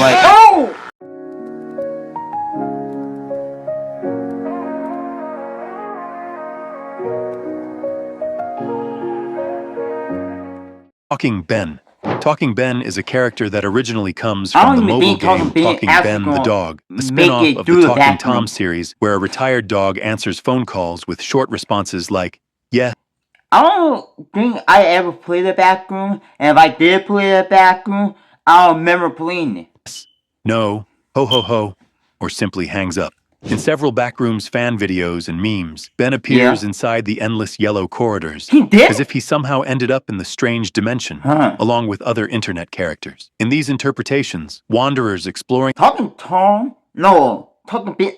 like, oh! Talking Ben. Talking Ben is a character that originally comes from the mobile game Talking Ben the Dog, a spin-off of the Talking Tom series where a retired dog answers phone calls with short responses like, yeah. I don't think I ever played a Backroom, and if I did play a Backroom, I don't remember playing it. No, ho ho ho, or simply hangs up. In several Backrooms fan videos and memes, Ben appears inside the endless yellow corridors, as if he somehow ended up in the strange dimension, along with other internet characters. In these interpretations, wanderers exploring Talking Tom? No, Talking Ben,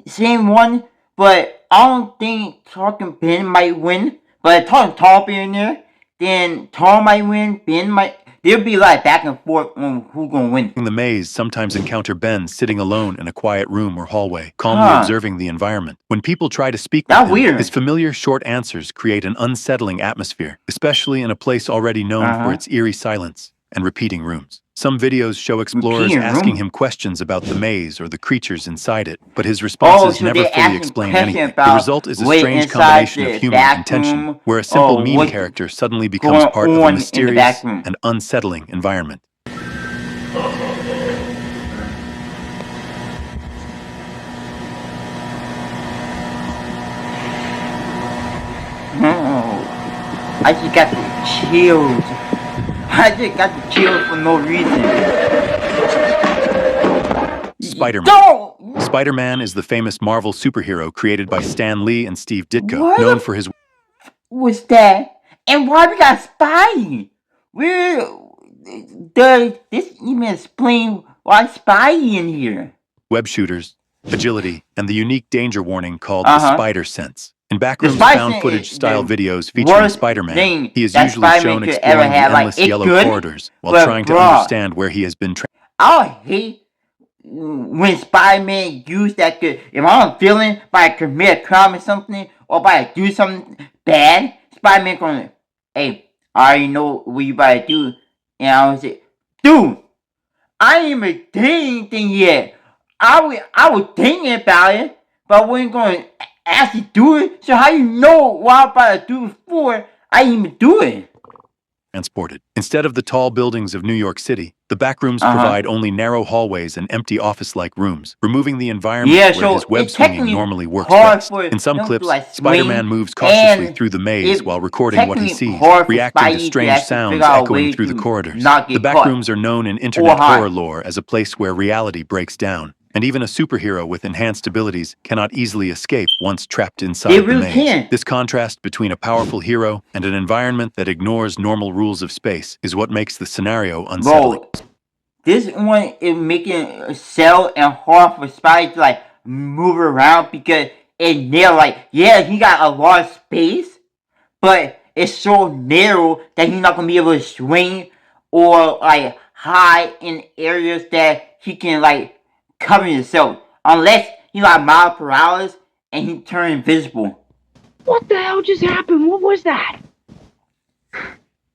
same one, but I don't think Talking Ben might win. But Talking Tom being there, then Tom might win, Ben might. There'll be like back and forth on who's gonna win. the maze sometimes encounter Ben sitting alone in a quiet room or hallway, calmly observing the environment. When people try to speak with him, his familiar short answers create an unsettling atmosphere, especially in a place already known for its eerie silence and repeating rooms. Some videos show explorers asking him questions about the maze or the creatures inside it, but his responses never fully explain anything. The result is a strange combination of humor and tension, where a simple meme character suddenly becomes part of a mysterious and unsettling environment. I just got the chills. I just got the chills for no reason. Spider-Man. Spider-Man is the famous Marvel superhero created by Stan Lee and Steve Ditko, known for his... What's that? And why we got Spidey? Does this even explain why Spidey in here? Web shooters, agility, and the unique danger warning called the Spider Sense. In Backrooms found footage style videos featuring Spider-Man, he is usually shown exploring the endless yellow corridors while trying to understand where he has been trapped. I hate when Spider-Man use that good. If I'm feeling by commit a crime or something, or by do something bad, Spider-Man going, hey, I already know what you about to do. And I was like, dude, I ain't even did anything yet. I was thinking about it, but I wasn't going to actually do it. So how you know what I'm about to do before I even do it? Transported. Instead of the tall buildings of New York City, the Backrooms provide only narrow hallways and empty office-like rooms, removing the environment where his web swinging normally works best. In some clips, Spider-Man moves cautiously through the maze while recording what he sees, reacting to strange sounds echoing through the corridors. The Backrooms are known in internet horror lore as a place where reality breaks down, and even a superhero with enhanced abilities cannot easily escape once trapped inside the maze. This contrast between a powerful hero and an environment that ignores normal rules of space is what makes the scenario unsettling. Bro, this one is making a cell and hard for Spidey to like move around because it's narrow. Like, yeah, he got a lot of space, but it's so narrow that he's not gonna be able to swing or like hide in areas that he can like cover himself, unless he like mild paralysis and he turned invisible. What the hell just happened? What was that?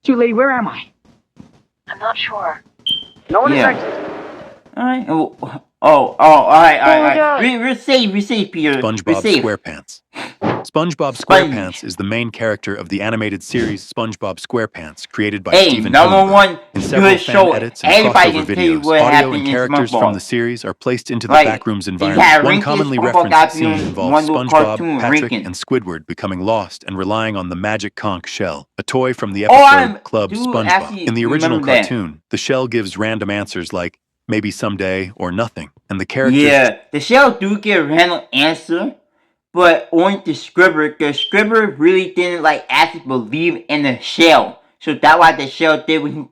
Too late, where am I? I'm not sure. No one is Alright. Alright. We're safe, Peter. SpongeBob SquarePants. SpongeBob SquarePants is the main character of the animated series SpongeBob SquarePants, created by Steven Hillenburg. In several fan edits and crossover videos, audio and characters from the series are placed into the Backrooms environment. One commonly referenced scene involves SpongeBob, Patrick, and Squidward becoming lost and relying on the magic conch shell, a toy from the episode Club SpongeBob. In the original cartoon, the shell gives random answers like, maybe someday, or nothing, and the characters... Yeah, the shell do get a random answer, but only to Squidward, because Squidward really didn't like actually believe in the shell. So that's why the shell did what he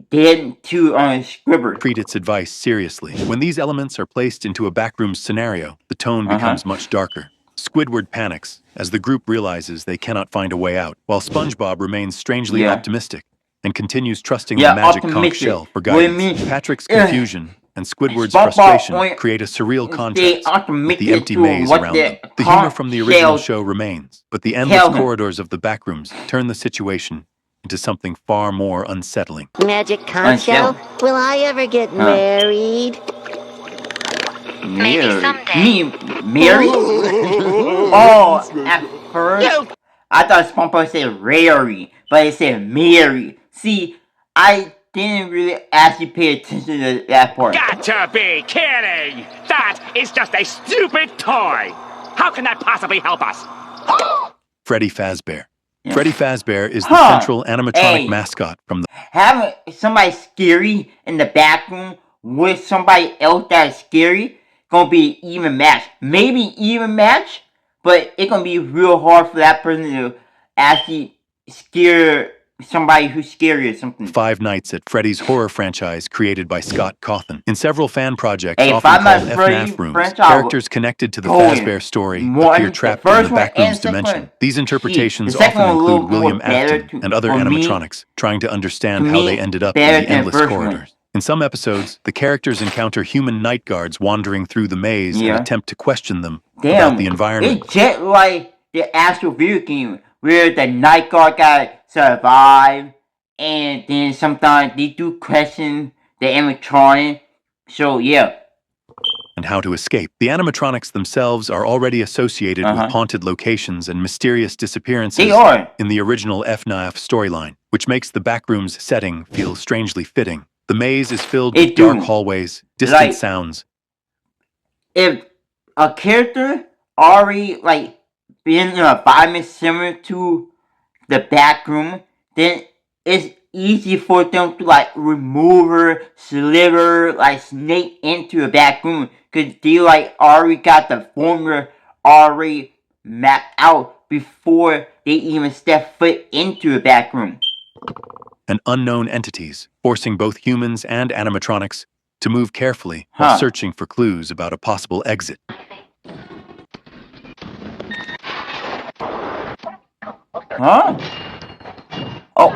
did to Squidward. Treat its advice seriously. When these elements are placed into a Backrooms scenario, the tone becomes much darker. Squidward panics as the group realizes they cannot find a way out, while SpongeBob remains strangely optimistic and continues trusting the magic conch shell for guidance. Patrick's confusion and Squidward's frustration create a surreal contrast with the empty maze around them. The humor from the original show remains, but the endless corridors of the Backrooms turn the situation into something far more unsettling. Magic conch shell? Will I ever get married? Maybe someday. Married? Oh, at first, I thought SpongeBob said rarely, but it said Mary. See, I didn't really actually pay attention to that part. Got to be kidding! That is just a stupid toy! How can that possibly help us? Freddy Fazbear. Yeah. Freddy Fazbear is the central animatronic mascot from the... Having somebody scary in the back room with somebody else that's scary gonna be an even match. Maybe even match, but it's gonna be real hard for that person to actually scare somebody who's scary or something. Five Nights at Freddy's horror franchise created by Scott Cawthon. In several fan projects often called FNAF rooms, characters connected to the Fazbear story appear trapped in the Backrooms dimension. These interpretations often include William Afton and other animatronics, trying to understand how they ended up in the endless corridors. In some episodes, the characters encounter human night guards wandering through the maze and attempt to question them about the environment. It's just like the actual video game, where the night guard guy survive, and then sometimes they do question the animatronic. So yeah. And how to escape. The animatronics themselves are already associated with haunted locations and mysterious disappearances in the original FNAF storyline, which makes the Backrooms setting feel strangely fitting. The maze is filled with dark hallways, distant sounds. If a character already been in an environment similar to the back room, then it's easy for them to remove her, slither, snake into a back room, because they already got the formula already mapped out before they even step foot into a back room. And unknown entities, forcing both humans and animatronics to move carefully while searching for clues about a possible exit. Huh? Oh.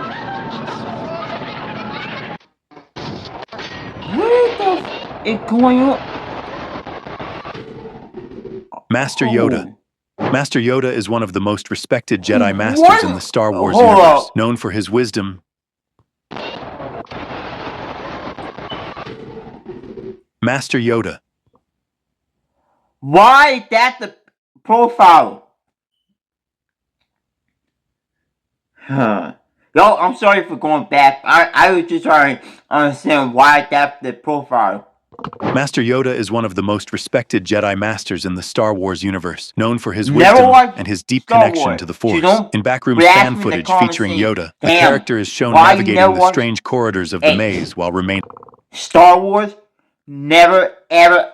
What the f is going on? Master Yoda. Master Yoda is one of the most respected Jedi Masters in the Star Wars universe, known for his wisdom. Master Yoda. Why is that the profile? Yo, I'm sorry for going back. I was just trying to understand why that's the profile. Master Yoda is one of the most respected Jedi Masters in the Star Wars universe, known for his wisdom and his deep connection to the Force. In Backrooms fan footage featuring Yoda, the character is shown navigating the strange corridors of the maze while remaining... Star Wars never, ever,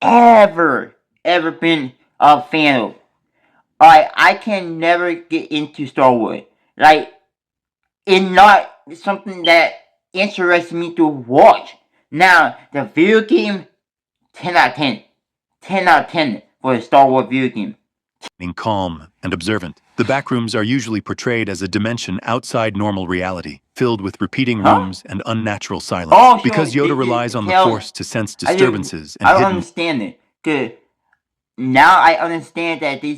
ever been a fan of. I can never get into Star Wars. It's not something that interests me to watch. Now, the video game, 10 out of 10. 10 out of 10 for a Star Wars video game. Being calm and observant, the Backrooms are usually portrayed as a dimension outside normal reality, filled with repeating rooms and unnatural silence. Because Yoda relies on the Force to sense disturbances and I don't understand it. Cause now I understand that they're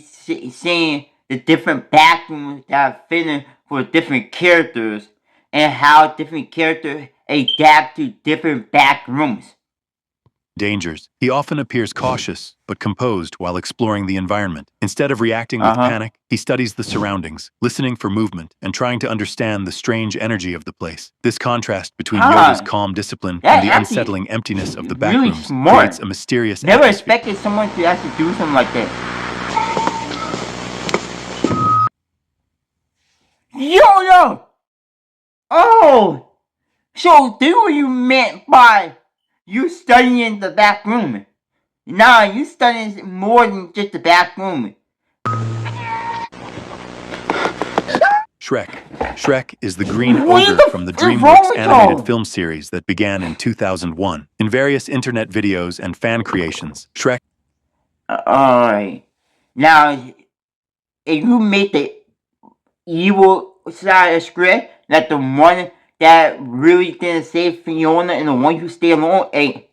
saying the different Backrooms that are fitting for different characters, and how different characters adapt to different Backrooms. Dangers. He often appears cautious, but composed while exploring the environment. Instead of reacting with panic, he studies the surroundings, listening for movement, and trying to understand the strange energy of the place. This contrast between Yoda's calm discipline and the unsettling emptiness of the Backrooms creates a mysterious Never atmosphere. expected someone to actually do something like that. Yoda! Oh! So this what you meant by you studying the back room. Nah, you studying more than just the back room. Shrek. Shrek is the green ogre from the DreamWorks animated film series that began in 2001. In various internet videos and fan creations, Shrek... Alright. Now, if you make the evil side of Shrek, like the one that really didn't save Fiona and the one who stayed alone, hey,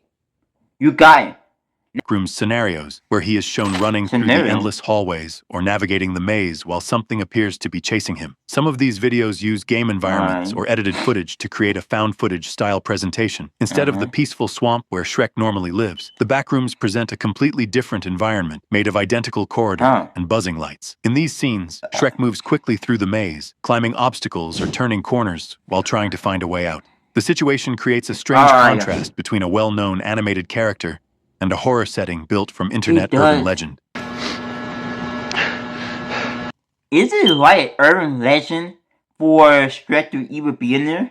you got it. Backrooms scenarios, where he is shown running through the endless hallways or navigating the maze while something appears to be chasing him. Some of these videos use game environments or edited footage to create a found footage style presentation. Instead of the peaceful swamp where Shrek normally lives, the Backrooms present a completely different environment made of identical corridors and buzzing lights. In these scenes, Shrek moves quickly through the maze, climbing obstacles or turning corners while trying to find a way out. The situation creates a strange contrast between a well-known animated character and a horror setting built from internet urban legend. Is it like an urban legend for Shrek to even be in there?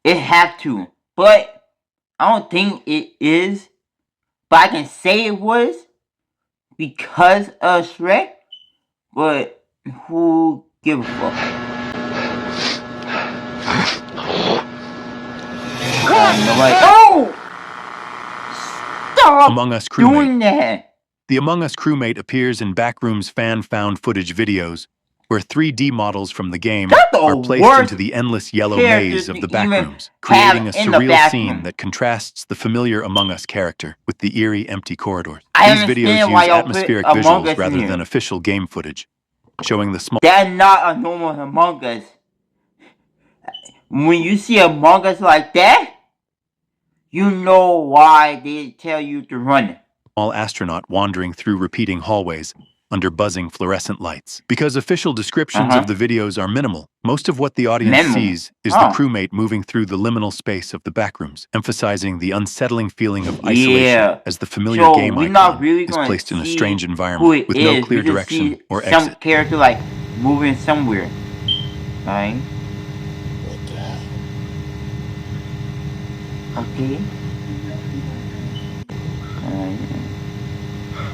It have to, but I don't think it is. But I can say it was because of Shrek, but who gives a fuck? Oh! Stop Among Us doing crewmate. that! The Among Us crewmate appears in Backrooms fan-found footage videos, where 3D models from the game are placed into the endless yellow maze of the Backrooms, creating a surreal scene that contrasts the familiar Among Us character with the eerie, empty corridors. These videos use atmospheric visuals rather than official game footage, showing the small... That's not a normal Among Us. When you see Among Us like that, you know why they tell you to run. Small astronaut wandering through repeating hallways under buzzing fluorescent lights. Because official descriptions of the videos are minimal, most of what the audience sees is the crewmate moving through the liminal space of the Backrooms, emphasizing the unsettling feeling of isolation as the familiar game icon is placed in a strange environment with no clear direction or exit. Some character like moving somewhere. Right? Okay.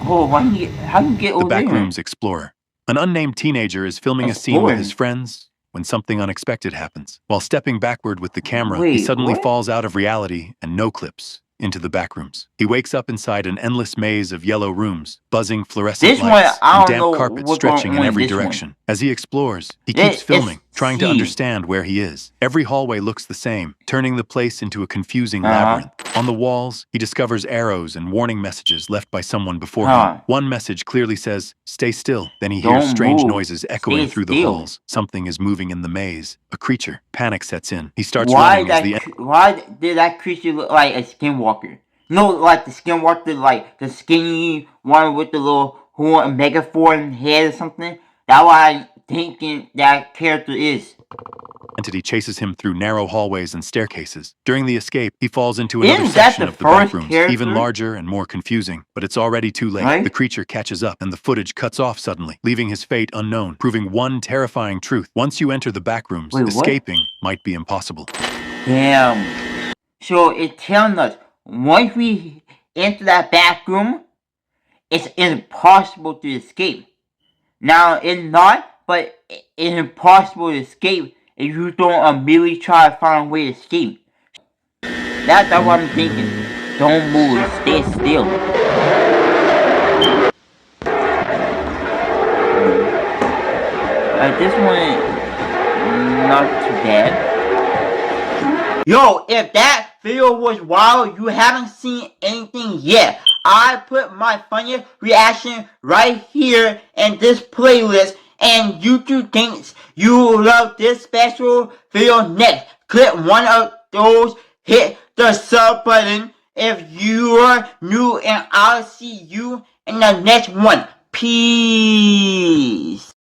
Oh, how do you get over there? The Backrooms Explorer. An unnamed teenager is filming a scene with his friends when something unexpected happens. While stepping backward with the camera, he suddenly falls out of reality and no-clips into the Backrooms. He wakes up inside an endless maze of yellow rooms, buzzing fluorescent lights, and damp carpet stretching in every direction. As he explores, he keeps filming, trying to understand where he is. Every hallway looks the same, turning the place into a confusing labyrinth. On the walls, he discovers arrows and warning messages left by someone before him. One message clearly says, "Stay still." Then he hears strange noises echoing through the halls. Something is moving in the maze. A creature. Panic sets in. He starts running as the... Why did that creature look like a skinwalker? No, like the skinwalker, like the skinny one with the little horn, megaphone head or something. That's why I'm thinking that character is. Entity chases him through narrow hallways and staircases. During the escape, he falls into another section of the Backrooms, even larger and more confusing. But it's already too late. The creature catches up, and the footage cuts off suddenly, leaving his fate unknown, proving one terrifying truth. Once you enter the Backrooms, escaping might be impossible. Damn. So it's telling us, once we enter that backroom, it's impossible to escape. Now, it's not, but it's impossible to escape if you don't immediately try to find a way to escape. That's what I'm thinking. Don't move, stay still. This one, not too bad. Yo, if that video was wild, you haven't seen anything yet. I put my funniest reaction right here in this playlist, and YouTube thinks you love this special video next. Click one of those, hit the sub button if you are new, and I'll see you in the next one. Peace.